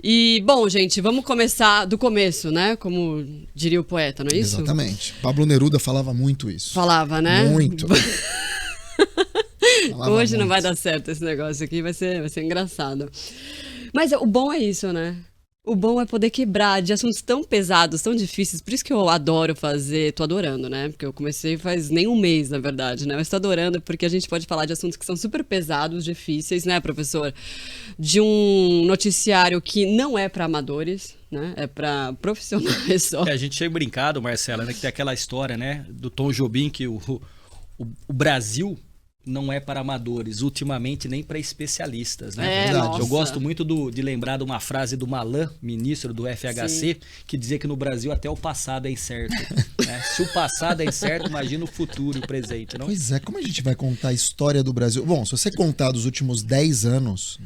E, bom, gente, vamos começar do começo, né? Como diria o poeta, não é isso? Exatamente. Pablo Neruda falava muito isso. Falava, né? Muito. Hoje não vai dar certo esse negócio aqui, vai ser engraçado. Mas o bom é isso, né? O bom é poder quebrar de assuntos tão pesados, tão difíceis. Por isso que eu adoro fazer, tô adorando, né? Porque eu comecei faz nem um mês, na verdade, né? Mas tô adorando porque a gente pode falar de assuntos que são super pesados, difíceis, né, professor? De um noticiário que não é para amadores, né? É para profissionais só. A gente chega brincado, Marcela, né? Que tem aquela história, né? Do Tom Jobim, que o Brasil não é para amadores, ultimamente nem para especialistas, né? Verdade. Eu gosto muito de lembrar de uma frase do Malan, ministro do FHC, que dizia que no Brasil até o passado é incerto. Né? Se o passado é incerto, imagina o futuro e o presente, não? Pois é, como a gente vai contar a história do Brasil? Bom, se você contar dos últimos 10 anos,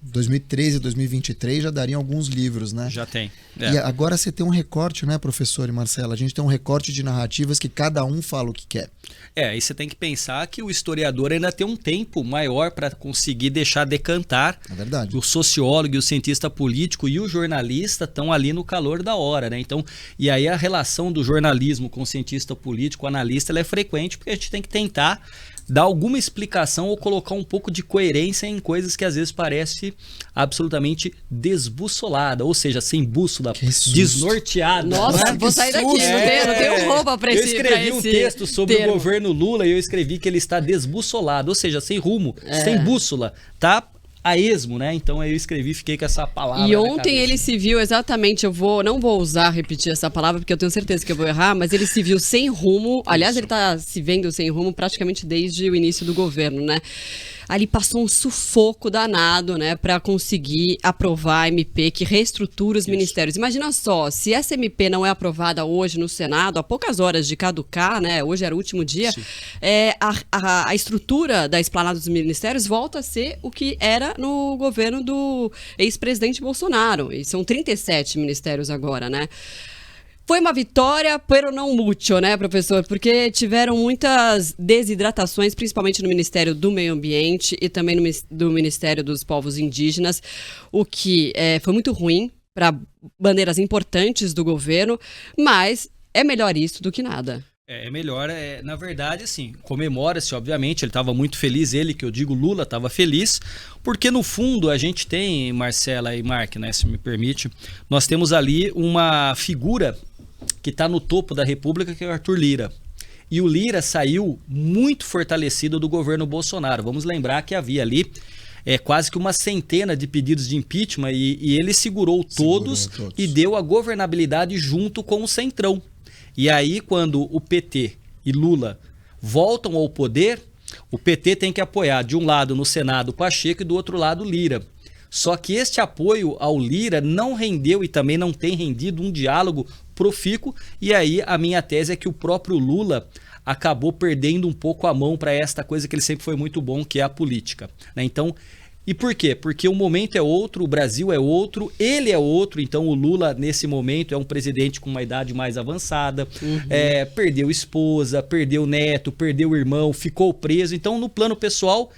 2013 e 2023 já dariam alguns livros, né? Já tem. E agora você tem um recorte, né, professor e Marcela? A gente tem um recorte de narrativas que cada um fala o que quer. Aí você tem que pensar que o historiador ainda tem um tempo maior para conseguir deixar decantar. É verdade. O sociólogo, o cientista político e o jornalista estão ali no calor da hora, né? Então, e aí a relação do jornalismo com o cientista político, o analista, ela é frequente porque a gente tem que tentar dar alguma explicação ou colocar um pouco de coerência em coisas que às vezes parece absolutamente desbussolada, ou seja, sem bússola, desnorteada. Nossa, vou sair daqui, não tenho roupa para esse. Eu escrevi um texto sobre o governo Lula e eu escrevi que ele está desbussolado, ou seja, sem rumo, sem bússola, tá? A esmo, né? Então eu escrevi, fiquei com essa palavra. E ontem ele se viu exatamente, não vou usar repetir essa palavra porque eu tenho certeza que eu vou errar, mas ele se viu sem rumo. Aliás, ele tá se vendo sem rumo praticamente desde o início do governo, né? Ali passou um sufoco danado, né, para conseguir aprovar a MP que reestrutura os ministérios. Imagina só, se essa MP não é aprovada hoje no Senado, há poucas horas de caducar, né, hoje era o último dia, a estrutura da esplanada dos ministérios volta a ser o que era no governo do ex-presidente Bolsonaro. E são 37 ministérios agora, né? Foi uma vitória, pero não mucho, né, professor? Porque tiveram muitas desidratações, principalmente no Ministério do Meio Ambiente e também do Ministério dos Povos Indígenas, o que foi muito ruim para bandeiras importantes do governo, mas é melhor isso do que nada. É melhor, na verdade, assim, comemora-se, obviamente, ele estava muito feliz, que eu digo Lula estava feliz, porque no fundo a gente tem, Marcela e Mark, né, se me permite, nós temos ali uma figura que está no topo da República, que é o Arthur Lira. E o Lira saiu muito fortalecido do governo Bolsonaro. Vamos lembrar que havia ali quase que uma centena de pedidos de impeachment e ele segurou todos e deu a governabilidade junto com o Centrão. E aí, quando o PT e Lula voltam ao poder, o PT tem que apoiar, de um lado no Senado, Pacheco e do outro lado Lira. Só que este apoio ao Lira não rendeu e também não tem rendido um diálogo profícuo, e aí a minha tese é que o próprio Lula acabou perdendo um pouco a mão para esta coisa que ele sempre foi muito bom, que é a política, né? Então, e por quê? Porque o momento é outro, o Brasil é outro, ele é outro, então o Lula nesse momento é um presidente com uma idade mais avançada, perdeu esposa, perdeu neto, perdeu irmão, ficou preso, então no plano pessoal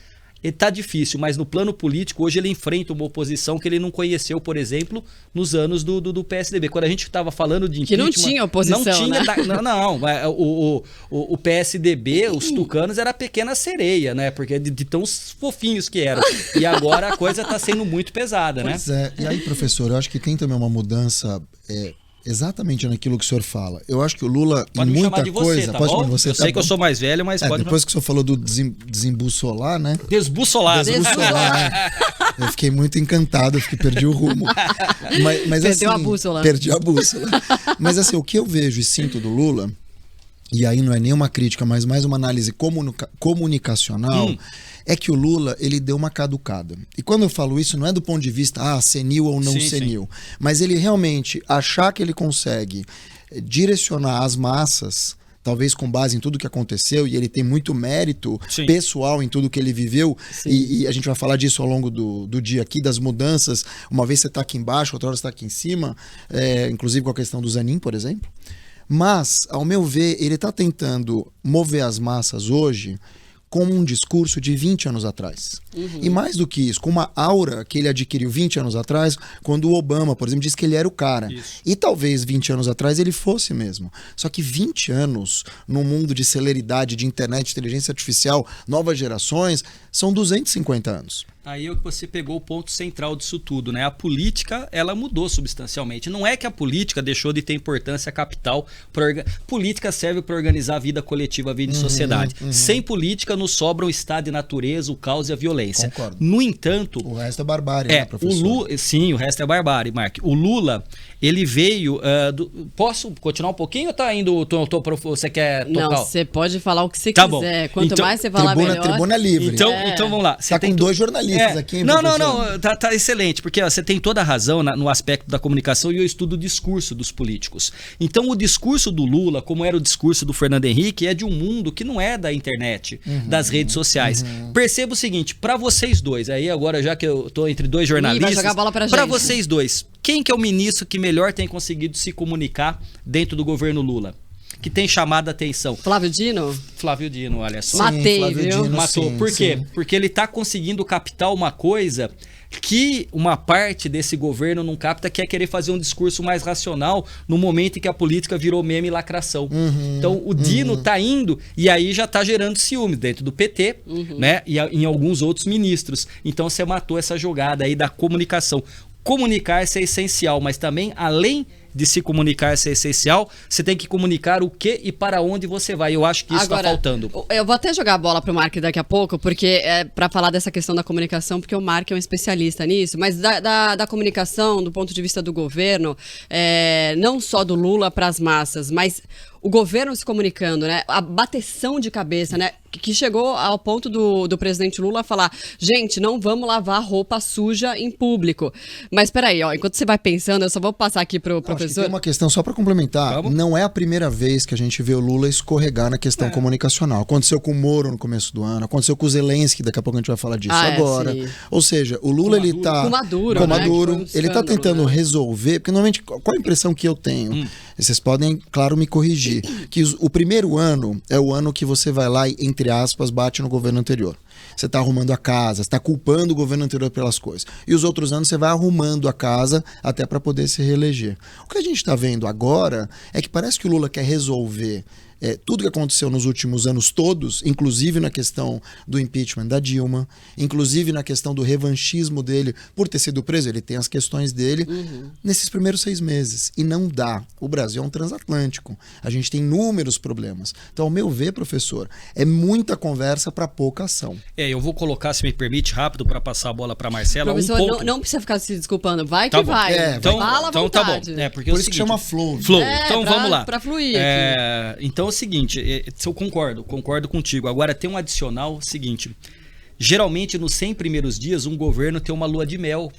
tá difícil, mas no plano político hoje ele enfrenta uma oposição que ele não conheceu, por exemplo, nos anos do PSDB. Quando a gente estava falando de impeachment... Que não tinha oposição, não tinha, né? O PSDB, os tucanos, era a pequena sereia, né? Porque de tão fofinhos que eram. E agora a coisa está sendo muito pesada, né? Pois é. E aí, professor, eu acho que tem também uma mudança... exatamente naquilo que o senhor fala. Eu acho que o Lula, pode em me muita chamar de coisa... Tá pode bom? chamar de você, eu sei que eu sou mais velho, mas pode... Depois que o senhor falou do desembussolar, né? Desbussolado. Né? Eu fiquei muito encantado, perdi o rumo. Mas, perdeu assim, a bússola. Perdi a bússola. Mas assim, o que eu vejo e sinto do Lula, e aí não é nenhuma crítica, mas mais uma análise comunicacional, é que o Lula, ele deu uma caducada. E quando eu falo isso, não é do ponto de vista, senil ou não senil, mas ele realmente achar que ele consegue direcionar as massas, talvez com base em tudo que aconteceu, e ele tem muito mérito pessoal em tudo que ele viveu, e a gente vai falar disso ao longo do dia aqui, das mudanças, uma vez você está aqui embaixo, outra hora você está aqui em cima, inclusive com a questão do Zanin, por exemplo. Mas, ao meu ver, ele está tentando mover as massas hoje com um discurso de 20 anos atrás. E mais do que isso, com uma aura que ele adquiriu 20 anos atrás, quando o Obama, por exemplo, disse que ele era o cara. Isso. E talvez 20 anos atrás ele fosse mesmo. Só que 20 anos num mundo de celeridade, de internet, inteligência artificial, novas gerações, são 250 anos. Aí é que você pegou o ponto central disso tudo, né? A política, ela mudou substancialmente. Não é que a política deixou de ter importância capital. Política serve para organizar a vida coletiva, a vida em sociedade. Sem política nos sobram o estado de natureza, o caos e a violência. Concordo. No entanto... O resto é barbárie, né, professor? Sim, o resto é barbárie, Mark. O Lula, ele veio... Posso continuar um pouquinho ou tá indo... você quer tocar? Não, você pode falar o que você Tá quiser. bom. Quanto Então, mais você falar, melhor. Tribuna livre. Então vamos lá. Você tá com 2 jornalistas aqui, hein, Não, professor? tá excelente, porque ó, você tem toda a razão no aspecto da comunicação e eu estudo o discurso dos políticos. Então o discurso do Lula, como era o discurso do Fernando Henrique, é de um mundo que não é da internet, das redes sociais. Perceba o seguinte, para vocês dois, aí agora já que eu tô entre 2 jornalistas, vai jogar a bola pra gente. Para vocês dois, quem que é o ministro que melhor tem conseguido se comunicar dentro do governo Lula? Que tem chamado a atenção? Flávio Dino? Flávio Dino, olha só. Matei, Flávio viu? Dino, Matou. sim, Por quê? sim. Porque ele está conseguindo captar uma coisa que uma parte desse governo não capta, que é querer fazer um discurso mais racional no momento em que a política virou meme e lacração. Então o Dino tá indo e aí já tá gerando ciúme dentro do PT, né? E em alguns outros ministros. Então você matou essa jogada aí da comunicação. Comunicar-se é essencial, mas também, além de se comunicar ser essencial, você tem que comunicar o que e para onde você vai. Eu acho que isso está faltando. Eu vou até jogar a bola pro Mark daqui a pouco, porque para falar dessa questão da comunicação, porque o Mark é um especialista nisso, mas da comunicação, do ponto de vista do governo, não só do Lula para as massas, mas o governo se comunicando, né? A bateção de cabeça, né? Que chegou ao ponto do presidente Lula falar: gente, não vamos lavar roupa suja em público. Mas peraí, ó, enquanto você vai pensando, eu só vou passar aqui pro professor. Acho que tem uma questão só para complementar. Vamos? Não é a primeira vez que a gente vê o Lula escorregar na questão comunicacional. Aconteceu com o Moro no começo do ano, aconteceu com o Zelensky, daqui a pouco a gente vai falar disso agora. Sim. Ou seja, o Lula ele tá Com o Maduro, com o né? Maduro, Que foi um ele tá escândalo, tentando né? resolver, porque normalmente qual a impressão que eu tenho? Vocês podem, claro, me corrigir, que o primeiro ano é o ano que você vai lá e, entre aspas, bate no governo anterior. Você está arrumando a casa, você está culpando o governo anterior pelas coisas. E os outros anos você vai arrumando a casa até para poder se reeleger. O que a gente está vendo agora é que parece que o Lula quer resolver tudo que aconteceu nos últimos anos todos, inclusive na questão do impeachment da Dilma, inclusive na questão do revanchismo dele por ter sido preso, ele tem as questões dele, nesses primeiros 6 meses. E não dá. O Brasil é um transatlântico. A gente tem inúmeros problemas. Então, ao meu ver, professor, é muita conversa para pouca ação. Eu vou colocar, se me permite, rápido para passar a bola para Marcela. Professor, ponto. não precisa ficar se desculpando. Vai Tá que bom. vai. Então Fala à tá bom. vontade. Porque Por é o isso que seguinte, chama flow. Então vamos lá. Pra fluir aqui. Então é o seguinte, eu concordo contigo. Agora tem um adicional seguinte. Geralmente nos 100 primeiros dias um governo tem uma lua de mel.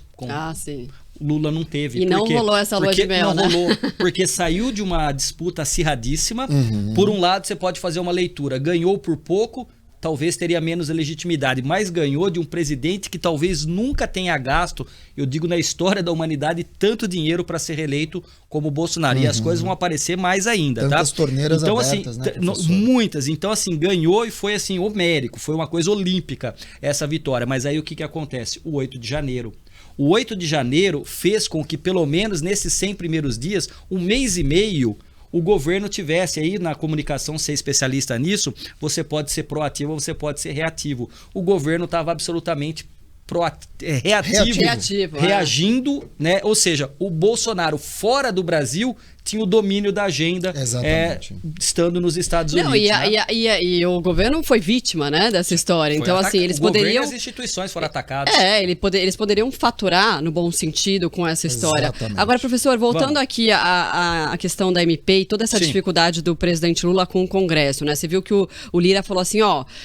Sim. Lula não teve. E não rolou essa lua de mel, não né? rolou, porque saiu de uma disputa acirradíssima. Por um lado, você pode fazer uma leitura. Ganhou por pouco, talvez teria menos legitimidade, mas ganhou de um presidente que talvez nunca tenha gasto, eu digo na história da humanidade, tanto dinheiro para ser reeleito como o Bolsonaro. E as coisas vão aparecer mais ainda, Tantas torneiras então, abertas, assim, né, professor? muitas. Então, assim, ganhou e foi assim, homérico, foi uma coisa olímpica essa vitória. Mas aí o que acontece? O 8 de janeiro. O 8 de janeiro fez com que, pelo menos nesses 100 primeiros dias, 1 mês e meio, o governo tivesse aí na comunicação, ser especialista nisso, você pode ser proativo ou você pode ser reativo. O governo estava absolutamente reativo, reagindo, né? Ou seja, o Bolsonaro fora do Brasil tinha o domínio da agenda, estando nos Estados Unidos. E o governo foi vítima, né, dessa história. Então, assim, eles poderiam... as instituições foram atacadas. Eles poderiam faturar, no bom sentido, com essa história. Exatamente. Agora, professor, voltando aqui à questão da MP e toda essa dificuldade do presidente Lula com o Congresso, né? Você viu que o Lira falou assim,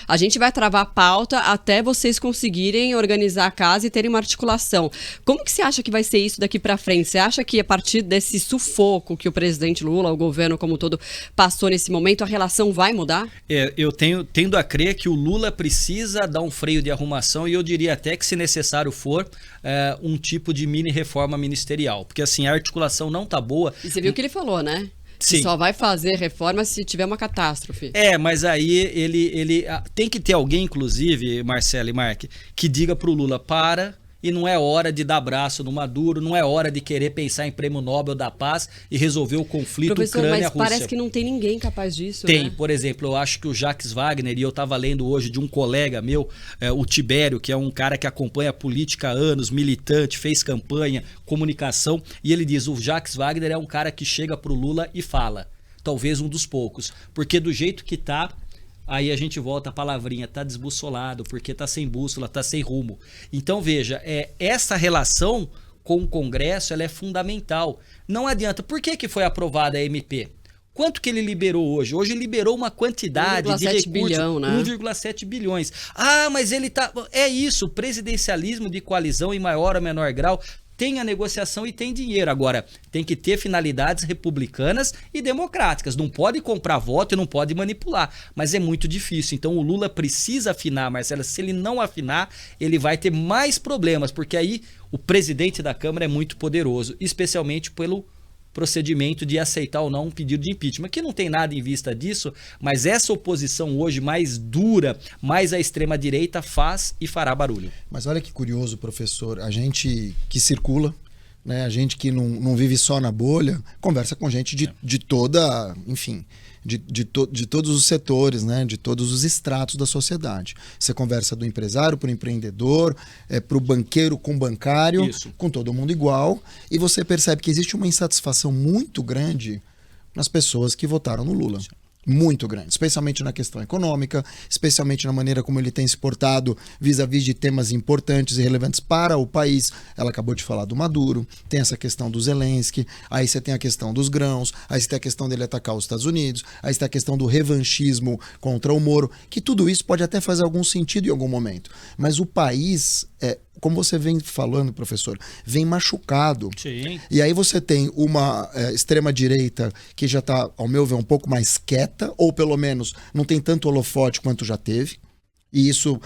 a gente vai travar a pauta até vocês conseguirem organizar a casa e terem uma articulação. Como que você acha que vai ser isso daqui para frente? Você acha que a partir desse sufoco que o presidente Lula, o governo como um todo, passou nesse momento, a relação vai mudar? Eu tendo a crer que o Lula precisa dar um freio de arrumação e eu diria até que, se necessário for, um tipo de mini reforma ministerial. Porque assim, a articulação não tá boa. E você viu o que ele falou, né? Sim. Só vai fazer reforma se tiver uma catástrofe. Mas aí ele tem que ter alguém, inclusive, Marcelo e Mark, que diga pro Lula, e não é hora de dar abraço no Maduro, não é hora de querer pensar em prêmio Nobel da Paz e resolver o conflito Ucrânia-Rússia. Mas parece que não tem ninguém capaz disso, Tem, né? por exemplo, eu acho que o Jacques Wagner, e eu estava lendo hoje de um colega meu, o Tibério, que é um cara que acompanha a política há anos, militante, fez campanha, comunicação, e ele diz, o Jacques Wagner é um cara que chega pro Lula e fala, talvez um dos poucos, porque do jeito que tá, aí a gente volta a palavrinha, tá desbussolado, porque tá sem bússola, tá sem rumo. Então veja, essa relação com o Congresso, ela é fundamental. Não adianta. Por que foi aprovada a MP? Quanto que ele liberou hoje? Hoje ele liberou uma quantidade de recursos, bilhão, né? 1,7 bilhões. Mas ele tá... É isso, presidencialismo de coalizão em maior ou menor grau. Tem a negociação e tem dinheiro. Agora, tem que ter finalidades republicanas e democráticas. Não pode comprar voto e não pode manipular. Mas é muito difícil. Então o Lula precisa afinar, Marcela. Se ele não afinar, ele vai ter mais problemas. Porque aí o presidente da Câmara é muito poderoso. Especialmente pelo procedimento de aceitar ou não um pedido de impeachment, que não tem nada em vista disso, mas essa oposição hoje mais dura, mais à extrema-direita, faz e fará barulho. Mas olha que curioso, professor, a gente que circula, né, a gente que não vive só na bolha, conversa com gente de toda, enfim, de todos os setores, né, de todos os estratos da sociedade. Você conversa do empresário para o empreendedor, para o banqueiro com o bancário, Isso. com todo mundo igual, e você percebe que existe uma insatisfação muito grande nas pessoas que votaram no Lula. Muito grande, especialmente na questão econômica, especialmente na maneira como ele tem se portado vis-à-vis de temas importantes e relevantes para o país. Ela acabou de falar do Maduro, tem essa questão do Zelensky, aí você tem a questão dos grãos, aí você tem a questão dele atacar os Estados Unidos, aí você tem a questão do revanchismo contra o Moro, que tudo isso pode até fazer algum sentido em algum momento, mas o país, como você vem falando, professor, vem machucado. Sim. E aí você tem uma extrema-direita que já está, ao meu ver, um pouco mais quieta, ou pelo menos não tem tanto holofote quanto já teve. E isso,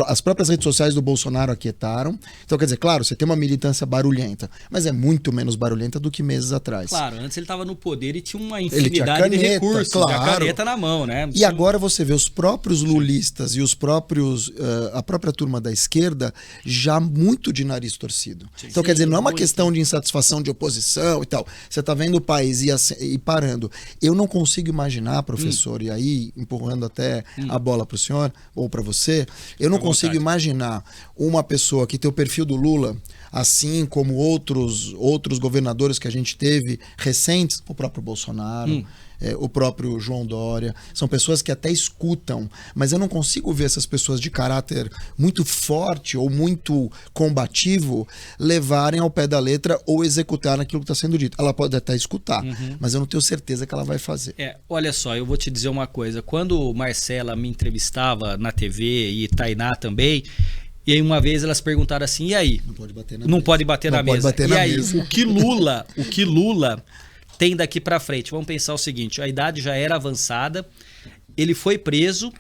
as próprias redes sociais do Bolsonaro aquietaram. Então, quer dizer, claro, você tem uma militância barulhenta, mas é muito menos barulhenta do que meses atrás. Claro, antes ele estava no poder e tinha uma infinidade caneta, de recursos, claro. tinha a caneta na mão, né? E agora você vê os próprios lulistas e os próprios, a própria turma da esquerda já muito de nariz torcido. Então, quer dizer, não é uma questão de insatisfação de oposição e tal. Você está vendo o país ir parando. Eu não consigo imaginar, professor, e aí empurrando até a bola para o senhor, ou para você, eu não consigo imaginar uma pessoa que tem o perfil do Lula, assim como outros governadores que a gente teve recentes, o próprio Bolsonaro, o próprio João Dória, são pessoas que até escutam, mas eu não consigo ver essas pessoas de caráter muito forte ou muito combativo levarem ao pé da letra ou executarem aquilo que está sendo dito. Ela pode até escutar, mas eu não tenho certeza que ela vai fazer. Olha só, eu vou te dizer uma coisa, quando Marcela me entrevistava na TV e Tainá também, e aí uma vez elas perguntaram assim, e aí? Não pode bater na mesa. E aí, o que Lula tem daqui para frente? Vamos pensar o seguinte, a idade já era avançada, ele foi preso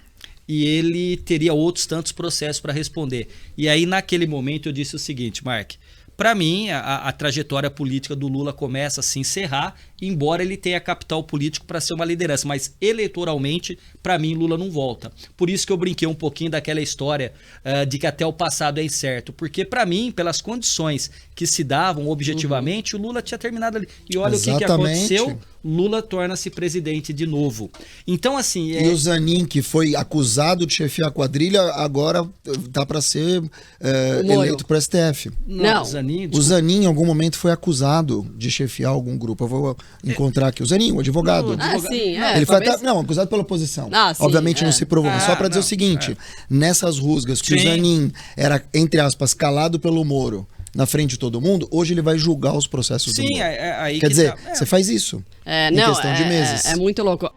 e ele teria outros tantos processos para responder. E aí naquele momento eu disse o seguinte, Mark, para mim a trajetória política do Lula começa a se encerrar, embora ele tenha capital político para ser uma liderança, mas eleitoralmente, para mim, Lula não volta. Por isso que eu brinquei um pouquinho daquela história de que até o passado é incerto, porque para mim, pelas condições que se davam objetivamente, o Lula tinha terminado ali. E olha o que aconteceu, Lula torna-se presidente de novo. Então, assim... E o Zanin, que foi acusado de chefiar a quadrilha, agora tá para ser eleito para o STF. Não. O Zanin, em algum momento, foi acusado de chefiar algum grupo. Eu vou encontrar aqui. O Zanin, o advogado. Sim, ele foi até, acusado pela oposição. Sim, obviamente não se provou. Só para dizer o seguinte, nessas rusgas que o Zanin era, entre aspas, calado pelo Moro na frente de todo mundo, hoje ele vai julgar os processos do Moro. Aí Quer dizer, você faz isso em questão de meses. É muito louco.